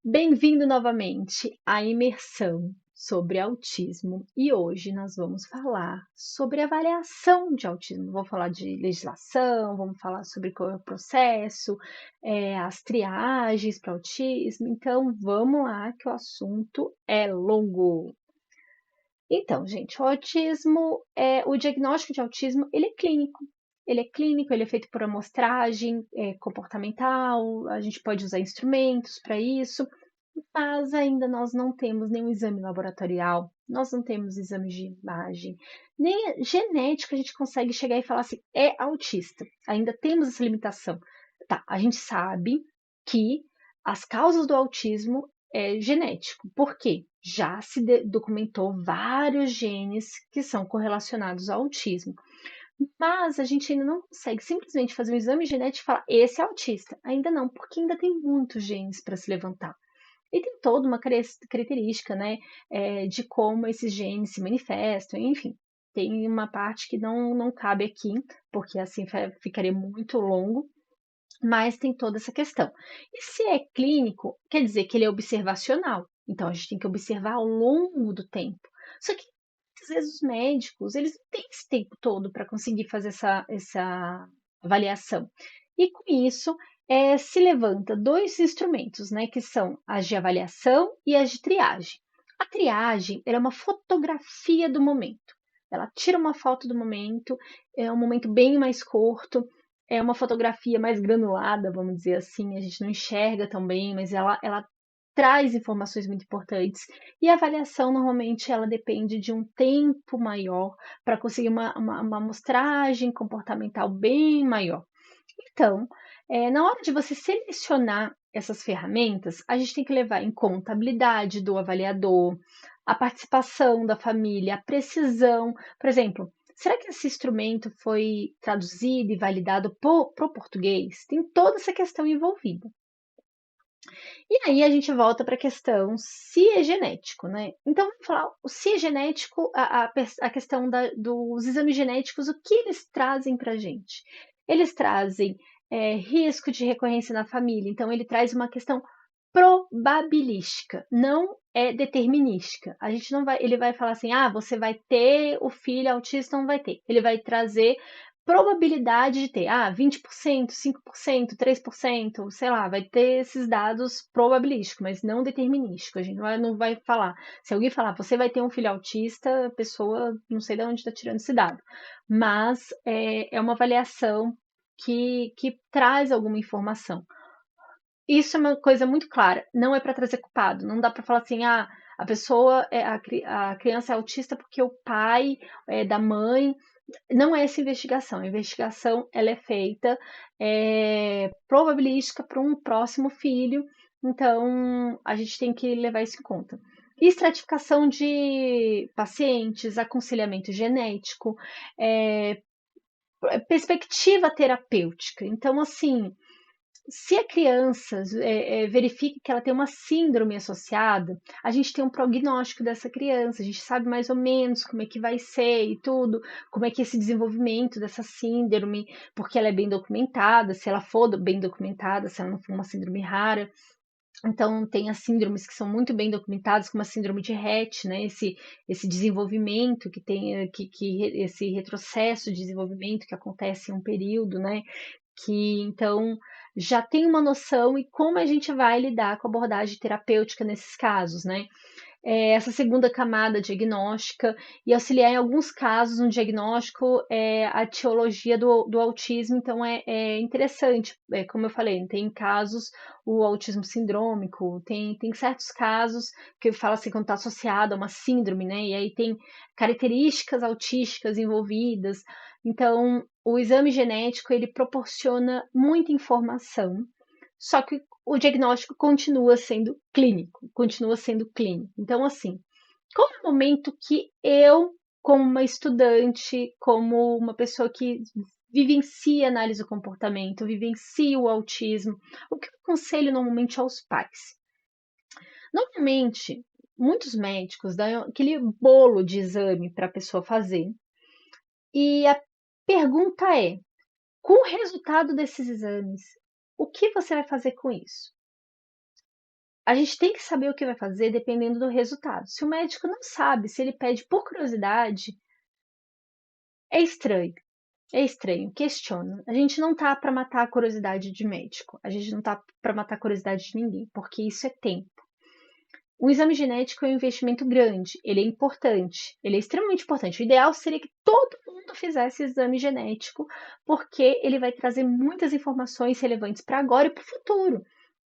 Bem-vindo novamente à imersão sobre autismo e hoje nós vamos falar sobre avaliação de autismo. Vamos falar de legislação, vamos falar sobre qual é o processo, as triagens para autismo. Então vamos lá que o assunto é longo. Então, gente, o diagnóstico de autismo, ele é clínico. Ele é clínico, ele é feito por amostragem, comportamental, a gente pode usar instrumentos para isso, mas ainda nós não temos nenhum exame laboratorial, nós não temos exames de imagem, nem genética a gente consegue chegar e falar assim, é autista. Ainda temos essa limitação. Tá, a gente sabe que as causas do autismo é genético. Por quê? Já se documentou vários genes que são correlacionados ao autismo. Mas a gente ainda não consegue simplesmente fazer um exame genético e falar, esse é autista. Ainda não, porque ainda tem muitos genes para se levantar. E tem toda uma característica, né, de como esses genes se manifestam, enfim. Tem uma parte que não cabe aqui, porque assim ficaria muito longo, mas tem toda essa questão. E se é clínico, quer dizer que ele é observacional. Então a gente tem que observar ao longo do tempo. Só que às vezes os médicos, eles não têm esse tempo todo para conseguir fazer essa avaliação. E com isso, se levanta dois instrumentos, né, que são as de avaliação e as de triagem. A triagem ela é uma fotografia do momento. Ela tira uma foto do momento, é um momento bem mais curto, é uma fotografia mais granulada, vamos dizer assim, a gente não enxerga tão bem, mas ela traz informações muito importantes. E a avaliação, normalmente, ela depende de um tempo maior para conseguir uma amostragem comportamental bem maior. Então, na hora de você selecionar essas ferramentas, a gente tem que levar em conta a habilidade do avaliador, a participação da família, a precisão. Por exemplo, será que esse instrumento foi traduzido e validado para o português? Tem toda essa questão envolvida. E aí a gente volta para a questão se é genético, né? Então, vamos falar, se é genético, a questão dos exames genéticos, o que eles trazem para a gente? Eles trazem risco de recorrência na família, então ele traz uma questão probabilística, não é determinística. A gente não vai, ele vai falar assim, você vai ter o filho autista, não vai ter. Ele vai trazer probabilidade de ter, 20%, 5%, 3%, sei lá, vai ter esses dados probabilísticos, mas não determinísticos. A gente não vai falar. Se alguém falar, você vai ter um filho autista, a pessoa não sei de onde está tirando esse dado. Mas é uma avaliação que traz alguma informação. Isso é uma coisa muito clara, não é para trazer culpado, não dá para falar assim, a pessoa, a criança é autista porque o pai é da mãe, não é essa investigação. A investigação ela é feita probabilística para um próximo filho, então a gente tem que levar isso em conta. Estratificação de pacientes, aconselhamento genético, é, perspectiva terapêutica. Então, assim, se a criança verifica que ela tem uma síndrome associada, a gente tem um prognóstico dessa criança, a gente sabe mais ou menos como é que vai ser e tudo, como é que é esse desenvolvimento dessa síndrome, porque ela é bem documentada, se ela for bem documentada, se ela não for uma síndrome rara. Então, tem as síndromes que são muito bem documentadas, como a síndrome de Rett, né? Esse desenvolvimento que tem, esse retrocesso de desenvolvimento que acontece em um período, né? Que então já tem uma noção e como a gente vai lidar com a abordagem terapêutica nesses casos, né? Essa segunda camada diagnóstica e auxiliar em alguns casos no diagnóstico a etiologia do autismo, então é interessante, como eu falei, tem casos, o autismo sindrômico, tem certos casos que fala assim, quando está associado a uma síndrome, né, e aí tem características autísticas envolvidas, então o exame genético, ele proporciona muita informação, só que o diagnóstico continua sendo clínico, continua sendo clínico. Então, assim, qual é o momento que eu, como uma estudante, como uma pessoa que vivencia análise do comportamento, vivencia o autismo, o que eu aconselho normalmente aos pais? Normalmente, muitos médicos dão aquele bolo de exame para a pessoa fazer, e a pergunta é: com o resultado desses exames, o que você vai fazer com isso? a gente tem que saber o que vai fazer dependendo do resultado. Se o médico não sabe, se ele pede por curiosidade, é estranho. É estranho, questiona. A gente não tá para matar a curiosidade de médico. A gente não tá para matar a curiosidade de ninguém, porque isso é tempo. O exame genético é um investimento grande, ele é importante, ele é extremamente importante. O ideal seria que todo mundo fizesse exame genético, porque ele vai trazer muitas informações relevantes para agora e para o futuro,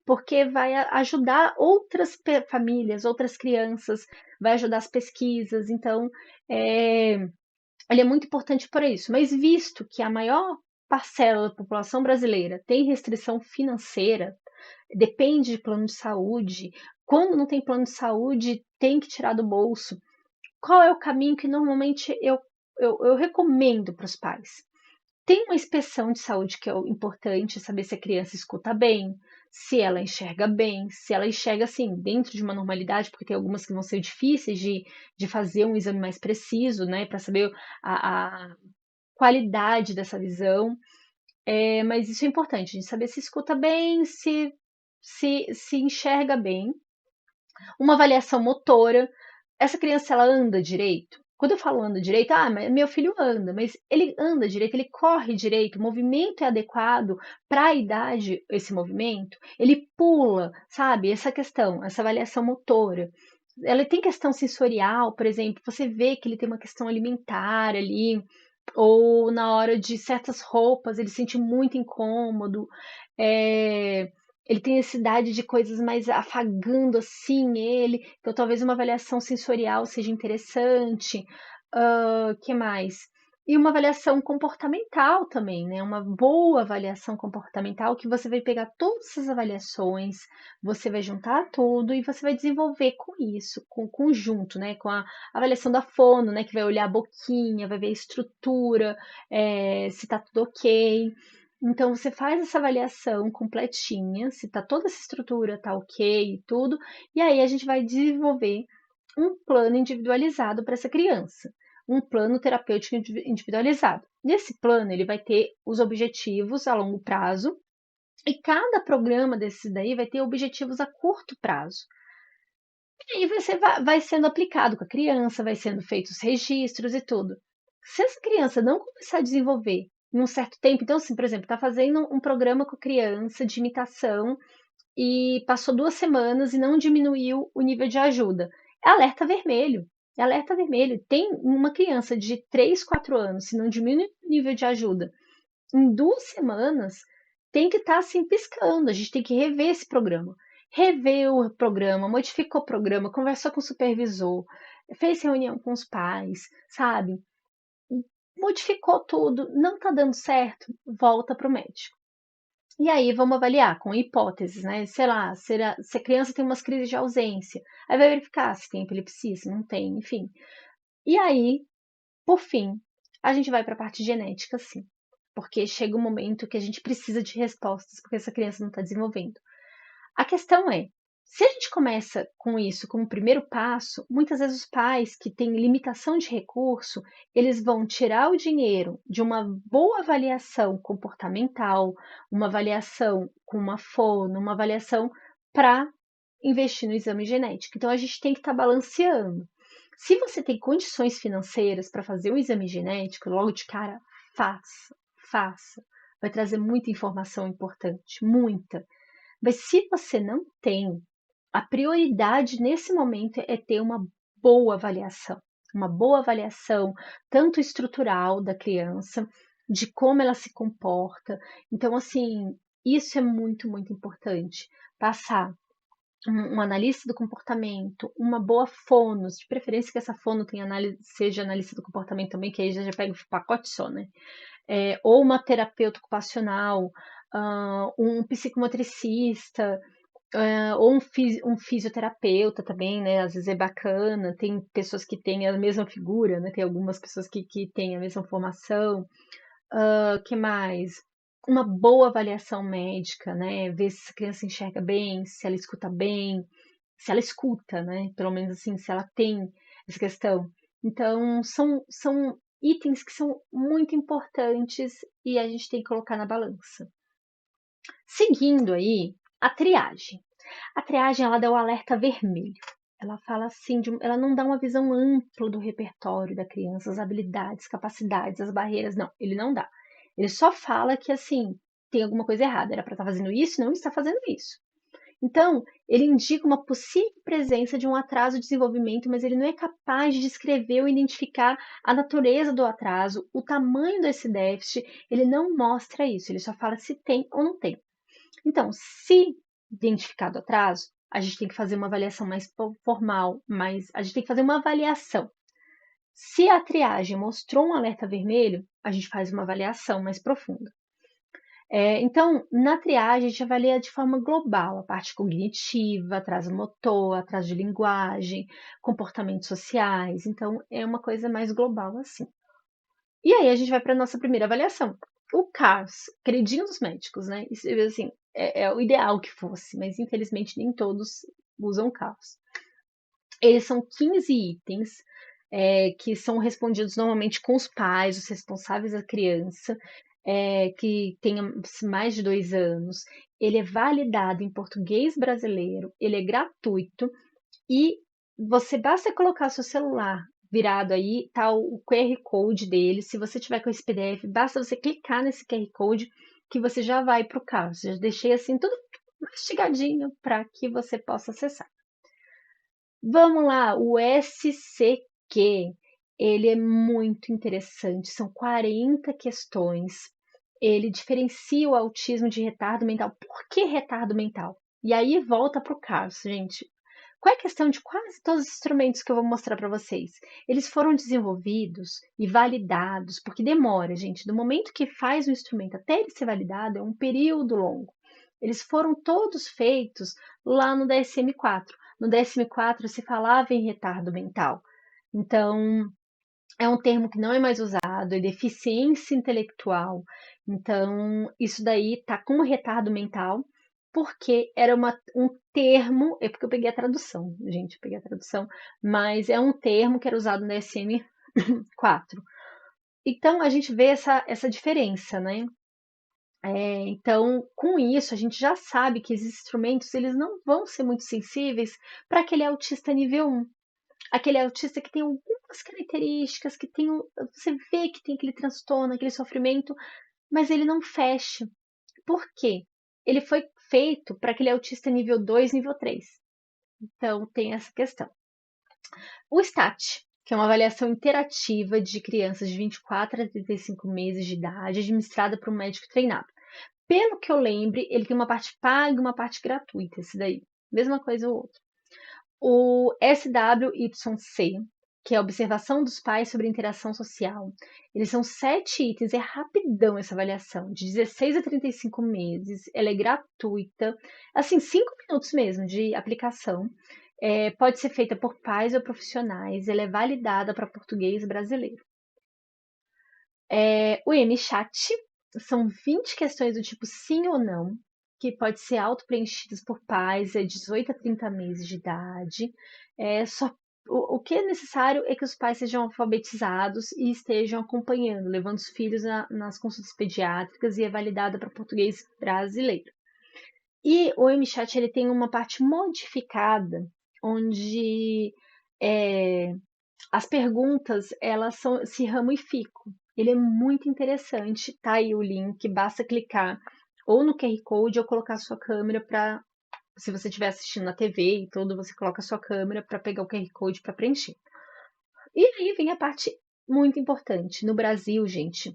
porque vai ajudar outras famílias, outras crianças, vai ajudar as pesquisas. Então, é, ele é muito importante para isso. Mas visto que a maior parcela da população brasileira tem restrição financeira, depende de plano de saúde. Quando não tem plano de saúde, tem que tirar do bolso. Qual é o caminho que normalmente eu recomendo para os pais? Tem uma inspeção de saúde que é importante, saber se a criança escuta bem, se ela enxerga bem, se ela enxerga assim, dentro de uma normalidade, porque tem algumas que vão ser difíceis de fazer um exame mais preciso, né, para saber a qualidade dessa visão. Mas isso é importante, a gente saber se escuta bem, se enxerga bem. Uma avaliação motora. Essa criança, ela anda direito? Quando eu falo anda direito, mas meu filho anda, mas ele anda direito, ele corre direito, o movimento é adequado para a idade, esse movimento, ele pula, sabe? Essa questão, essa avaliação motora. Ela tem questão sensorial, por exemplo, você vê que ele tem uma questão alimentar ali, ou na hora de certas roupas ele sente muito incômodo, é, ele tem necessidade de coisas mais afagando assim ele, então talvez uma avaliação sensorial seja interessante. Que mais? E uma avaliação comportamental também, né? Uma boa avaliação comportamental que você vai pegar todas essas avaliações, você vai juntar tudo e você vai desenvolver com isso, com o conjunto, né? Com a avaliação da fono, né? Que vai olhar a boquinha, vai ver a estrutura, se tá tudo ok. Então você faz essa avaliação completinha, se tá toda essa estrutura tá ok e tudo, e aí a gente vai desenvolver um plano individualizado para essa criança, um plano terapêutico individualizado. Nesse plano ele vai ter os objetivos a longo prazo e cada programa desse daí vai ter objetivos a curto prazo. E aí você vai sendo aplicado com a criança, vai sendo feitos registros e tudo. Se essa criança não começar a desenvolver em um certo tempo, então, assim, por exemplo, está fazendo um programa com a criança de imitação e passou 2 semanas e não diminuiu o nível de ajuda. É alerta vermelho. É alerta vermelho. Tem uma criança de 3, 4 anos, se não diminui o nível de ajuda em 2 semanas, tem que estar assim piscando. A gente tem que rever esse programa. Rever o programa, modificou o programa, conversou com o supervisor, fez reunião com os pais, sabe? Modificou tudo, não está dando certo, volta para o médico. E aí vamos avaliar com hipóteses, né? Sei lá, se a criança tem umas crises de ausência, aí vai verificar se tem epilepsia, se não tem, enfim. E aí, por fim, a gente vai para a parte genética, sim. Porque chega um momento que a gente precisa de respostas, porque essa criança não está desenvolvendo. A questão é, se a gente começa com isso como primeiro passo, muitas vezes os pais que têm limitação de recurso, eles vão tirar o dinheiro de uma boa avaliação comportamental, uma avaliação com uma fono, uma avaliação para investir no exame genético. Então a gente tem que estar balanceando. Se você tem condições financeiras para fazer um exame genético, logo de cara, faça, faça. Vai trazer muita informação importante, muita. Mas se você não tem, a prioridade nesse momento é ter uma boa avaliação, tanto estrutural da criança, de como ela se comporta. Então, assim, isso é muito, muito importante. Passar um analista do comportamento, uma boa fono, de preferência que essa fono tenha seja analista do comportamento também, que aí já pega o pacote só, né? Ou uma terapeuta ocupacional, um psicomotricista, ou um fisioterapeuta também, né? Às vezes é bacana, tem pessoas que têm a mesma figura, né? Tem algumas pessoas que têm a mesma formação. Que mais? Uma boa avaliação médica, né? Ver se a criança enxerga bem, se ela escuta bem, se ela escuta, né? Pelo menos assim, se ela tem essa questão. Então, são itens que são muito importantes e a gente tem que colocar na balança. Seguindo aí, a triagem. A triagem, ela dá o alerta vermelho. Ela fala assim, ela não dá uma visão ampla do repertório da criança, as habilidades, capacidades, as barreiras, não, ele não dá. Ele só fala que, assim, tem alguma coisa errada, era para estar fazendo isso, não está fazendo isso. Então, ele indica uma possível presença de um atraso de desenvolvimento, mas ele não é capaz de descrever ou identificar a natureza do atraso, o tamanho desse déficit, ele não mostra isso, ele só fala se tem ou não tem. Então, se identificado o atraso, a gente tem que fazer uma avaliação mais formal, mas a gente tem que fazer uma avaliação. Se a triagem mostrou um alerta vermelho, a gente faz uma avaliação mais profunda. Então, na triagem, a gente avalia de forma global a parte cognitiva, atraso motor, atraso de linguagem, comportamentos sociais. Então, é uma coisa mais global assim. E aí a gente vai para a nossa primeira avaliação. O CARS, queridinho dos médicos, né? Isso, assim, é o ideal que fosse, mas infelizmente nem todos usam CARS. Eles são 15 itens que são respondidos normalmente com os pais, os responsáveis da criança, que tenha mais de 2 anos. Ele é validado em português brasileiro, ele é gratuito e você basta colocar seu celular virado aí, tá o QR Code dele. Se você tiver com esse PDF, basta você clicar nesse QR Code que você já vai para o caso. Já deixei assim tudo mastigadinho para que você possa acessar. Vamos lá, o SCQ, ele é muito interessante, são 40 questões. Ele diferencia o autismo de retardo mental. Por que retardo mental? E aí volta para o Carlos, gente. Qual é a questão de quase todos os instrumentos que eu vou mostrar para vocês? Eles foram desenvolvidos e validados, porque demora, gente. Do momento que faz o instrumento até ele ser validado, é um período longo. Eles foram todos feitos lá no DSM-4. No DSM-4 se falava em retardo mental. Então, é um termo que não é mais usado, é deficiência intelectual. Então, isso daí tá como retardo mental, porque era um termo, é porque eu peguei a tradução, gente, eu peguei a tradução, mas é um termo que era usado no DSM-4. Então, a gente vê essa diferença, né? Então, com isso, a gente já sabe que esses instrumentos eles não vão ser muito sensíveis para aquele autista nível 1. Aquele autista que tem algumas características, você vê que tem aquele transtorno, aquele sofrimento, mas ele não fecha. Por quê? Ele foi feito para aquele autista nível 2, nível 3. Então, tem essa questão. O STAT, que é uma avaliação interativa de crianças de 24 a 35 meses de idade, administrada por um médico treinado. Pelo que eu lembre, ele tem uma parte paga e uma parte gratuita, esse daí. Mesma coisa o outro. O SWYC, que é a observação dos pais sobre a interação social. Eles são 7 itens, é rapidão essa avaliação, de 16 a 35 meses, ela é gratuita, assim, 5 minutos mesmo de aplicação. Pode ser feita por pais ou profissionais, ela é validada para português brasileiro. O MChat são 20 questões do tipo sim ou não, que pode ser auto-preenchidas por pais de 18 a 30 meses de idade. O que é necessário é que os pais sejam alfabetizados e estejam acompanhando, levando os filhos nas consultas pediátricas e é validada para português brasileiro. E o MChat ele tem uma parte modificada, onde as perguntas elas se ramificam. Ele é muito interessante, tá aí o link, basta clicar ou no QR Code ou colocar a sua câmera para, se você estiver assistindo na TV e tudo, você coloca a sua câmera para pegar o QR Code para preencher. E aí vem a parte muito importante. No Brasil, gente,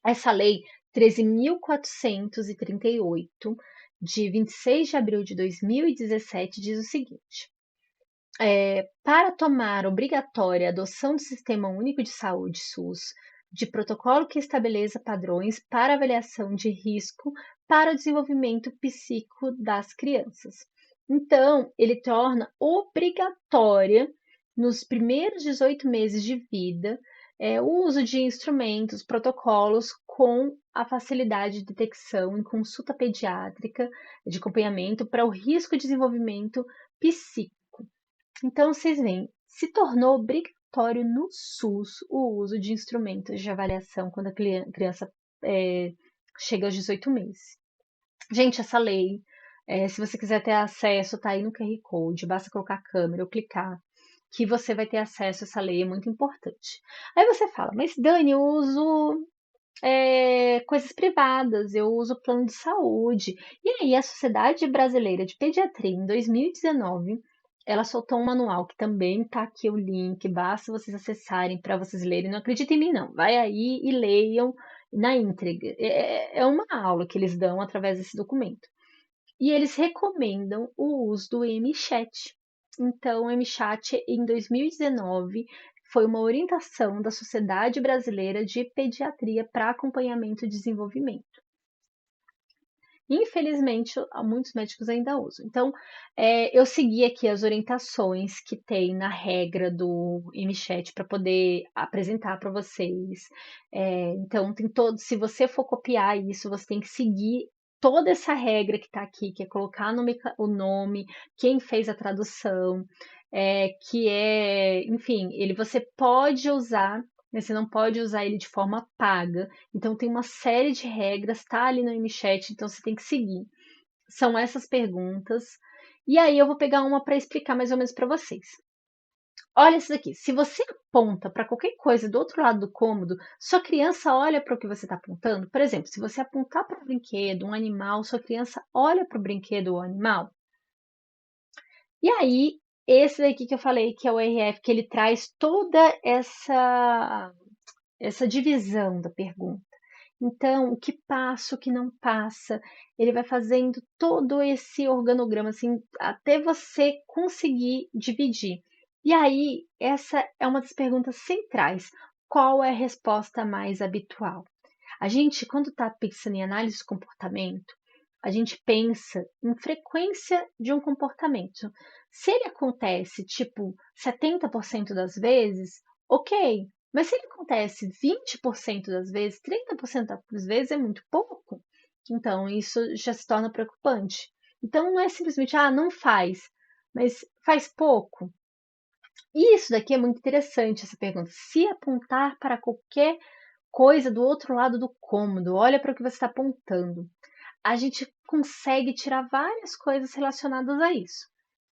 essa lei 13.438, de 26 de abril de 2017, diz o seguinte: para tomar obrigatória a adoção do Sistema Único de Saúde, SUS, de protocolo que estabeleça padrões para avaliação de risco para o desenvolvimento psíquico das crianças. Então, ele torna obrigatória, nos primeiros 18 meses de vida, o uso de instrumentos, protocolos com a facilidade de detecção em consulta pediátrica de acompanhamento para o risco de desenvolvimento psíquico. Então, vocês veem, se tornou obrigatório no SUS o uso de instrumentos de avaliação quando a criança chega aos 18 meses. Gente, essa lei Se você quiser ter acesso, tá aí no QR Code, basta colocar a câmera ou clicar, que você vai ter acesso a essa lei, é muito importante. Aí você fala, mas Dani, eu uso coisas privadas, eu uso plano de saúde. E aí, a Sociedade Brasileira de Pediatria, em 2019, ela soltou um manual que também tá aqui o link, basta vocês acessarem para vocês lerem. Não acreditem em mim, não. Vai aí e leiam na íntegra. É uma aula que eles dão através desse documento. E eles recomendam o uso do MChat. Então, o MChat, em 2019, foi uma orientação da Sociedade Brasileira de Pediatria para acompanhamento e desenvolvimento. Infelizmente, muitos médicos ainda usam. Então, eu segui aqui as orientações que tem na regra do MChat para poder apresentar para vocês. Então, tem todo. Se você for copiar isso, você tem que seguir toda essa regra que está aqui, que é colocar o nome, quem fez a tradução, enfim, você pode usar, mas você não pode usar ele de forma paga. Então tem uma série de regras, tá ali no MChat, então você tem que seguir. São essas perguntas. E aí eu vou pegar uma para explicar mais ou menos para vocês. Olha isso daqui. Se você aponta para qualquer coisa do outro lado do cômodo, sua criança olha para o que você está apontando. Por exemplo, se você apontar para um brinquedo, um animal, sua criança olha para o brinquedo ou animal. E aí, esse daqui que eu falei, que é o RF, que ele traz toda essa divisão da pergunta. Então, o que passa, o que não passa, ele vai fazendo todo esse organograma, assim, até você conseguir dividir. E aí, essa é uma das perguntas centrais. Qual é a resposta mais habitual? A gente, quando está pensando em análise de comportamento, a gente pensa em frequência de um comportamento. Se ele acontece, tipo, 70% das vezes, ok. Mas se ele acontece 20% das vezes, 30% das vezes é muito pouco. Então, isso já se torna preocupante. Então, não é simplesmente, não faz, mas faz pouco. E isso daqui é muito interessante, essa pergunta. Se apontar para qualquer coisa do outro lado do cômodo, olha para o que você está apontando. A gente consegue tirar várias coisas relacionadas a isso.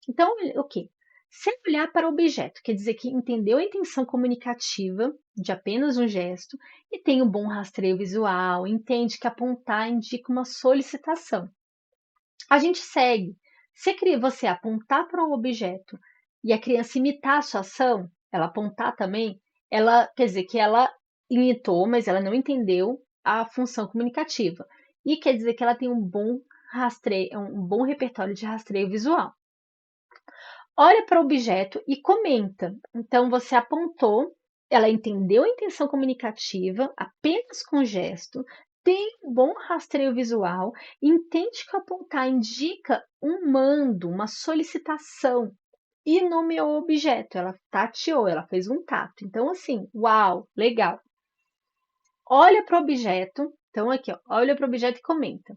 Então, o que? Se olhar para o objeto, quer dizer que entendeu a intenção comunicativa de apenas um gesto e tem um bom rastreio visual, entende que apontar indica uma solicitação. A gente segue. Se você apontar para um objeto e a criança imitar a sua ação, ela apontar também, ela quer dizer que ela imitou, mas ela não entendeu a função comunicativa. E quer dizer que ela tem um bom rastreio, um bom repertório de rastreio visual. Olha para o objeto e comenta. Então você apontou, ela entendeu a intenção comunicativa apenas com gesto, tem um bom rastreio visual, entende que apontar indica um mando, uma solicitação e nomeou o objeto. Ela tateou, ela fez um tato. Então, assim, uau, legal. Olha para o objeto. Então, aqui, ó, olha para o objeto e comenta.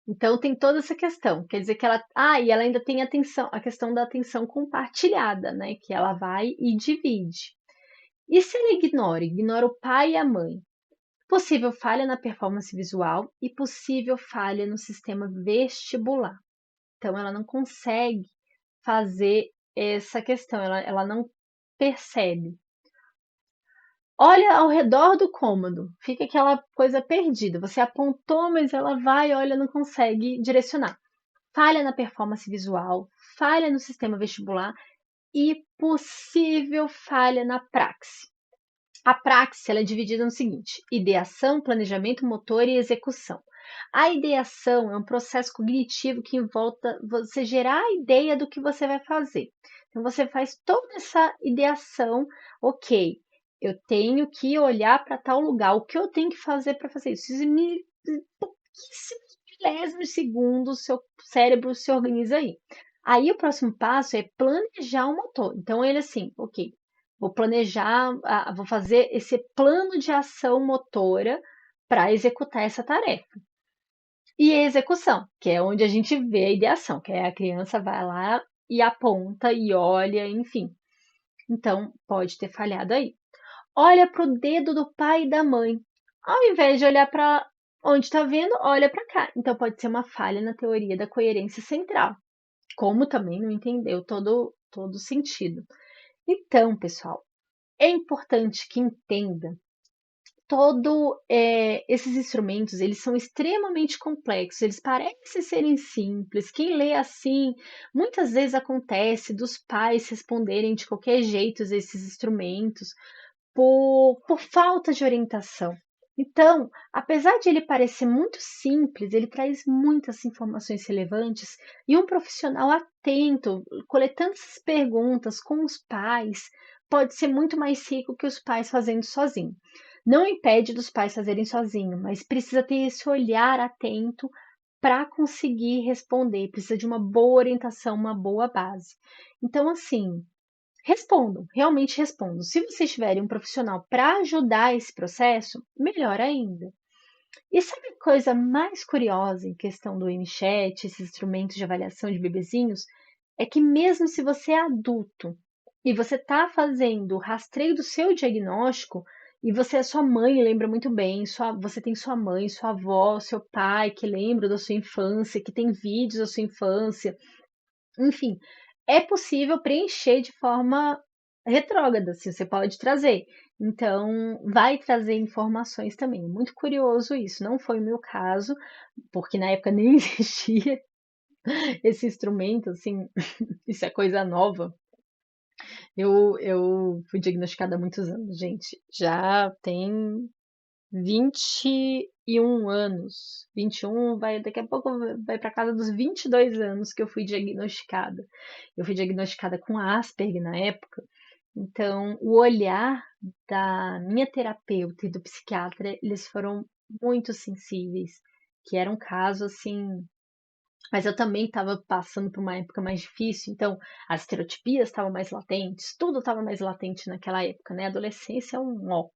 Então, tem toda essa questão. Quer dizer que ela. E ela ainda tem a questão da atenção compartilhada, né? Que ela vai e divide. E se ela ignora o pai e a mãe? Possível falha na performance visual e possível falha no sistema vestibular. Então, ela não consegue fazer essa questão, ela não percebe. Olha ao redor do cômodo, fica aquela coisa perdida. Você apontou, mas ela vai, olha, não consegue direcionar. Falha na performance visual, falha no sistema vestibular e possível falha na praxe. A praxe ela é dividida no seguinte: ideação, planejamento motor e execução. A ideação é um processo cognitivo que envolve você gerar a ideia do que você vai fazer. Então você faz toda essa ideação, ok, eu tenho que olhar para tal lugar, o que eu tenho que fazer para fazer isso? Em pouquíssimos milésimos segundos, o seu cérebro se organiza aí. Aí o próximo passo é planejar o motor. Então ele assim, ok, vou planejar, vou fazer esse plano de ação motora para executar essa tarefa. E a execução, que é onde a gente vê a ideação, que é a criança vai lá e aponta e olha, enfim. Então, pode ter falhado aí. Olha para o dedo do pai e da mãe. Ao invés de olhar para Onde está vendo, olha para cá. Então pode ser uma falha na teoria da coerência central, como também não entendeu todo o sentido. Então, pessoal, é importante que entenda esses instrumentos, eles são extremamente complexos, eles parecem serem simples. Quem lê assim, muitas vezes acontece dos pais responderem de qualquer jeito esses instrumentos por falta de orientação. Então, apesar de ele parecer muito simples, ele traz muitas informações relevantes e um profissional atento, coletando essas perguntas com os pais, pode ser muito mais rico que os pais fazendo sozinho. Não impede dos pais fazerem sozinho, mas precisa ter esse olhar atento para conseguir responder, precisa de uma boa orientação, uma boa base. Então, assim, respondam, realmente respondam. Se vocês tiverem um profissional para ajudar esse processo, melhor ainda. E sabe a coisa mais curiosa em questão do MChat, esses instrumentos de avaliação de bebezinhos? É que mesmo se você é adulto e você está fazendo o rastreio do seu diagnóstico, e você é sua mãe, lembra muito bem, você tem sua mãe, sua avó, seu pai que lembra da sua infância, que tem vídeos da sua infância, enfim, é possível preencher de forma retrógrada, assim, você pode trazer. Então, vai trazer informações também. Muito curioso isso. Não foi o meu caso, porque na época nem existia esse instrumento, assim, isso é coisa nova. Eu fui diagnosticada há muitos anos, gente. Já tem 21 anos. 21 daqui a pouco vai para casa dos 22 anos que eu fui diagnosticada. Eu fui diagnosticada com Asperger na época. Então, o olhar da minha terapeuta e do psiquiatra, eles foram muito sensíveis, que era um caso assim, mas eu também estava passando por uma época mais difícil, então as estereotipias estavam mais latentes, tudo estava mais latente naquela época, né? Adolescência é um ó.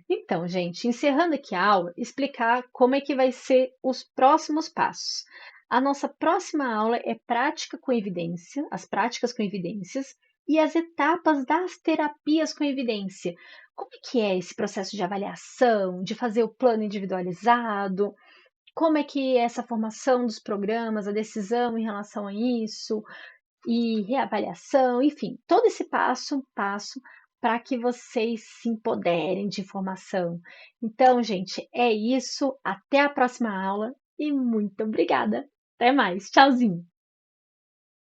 Então, gente, encerrando aqui a aula, explicar como é que vai ser os próximos passos. A nossa próxima aula é prática com evidência, as práticas com evidências e as etapas das terapias com evidência. Como é que é esse processo de avaliação, de fazer o plano individualizado? Como é que é essa formação dos programas, a decisão em relação a isso? E reavaliação, enfim, todo esse passo a passo para que vocês se empoderem de informação. Então, gente, é isso. Até a próxima aula e muito obrigada. Até mais. Tchauzinho.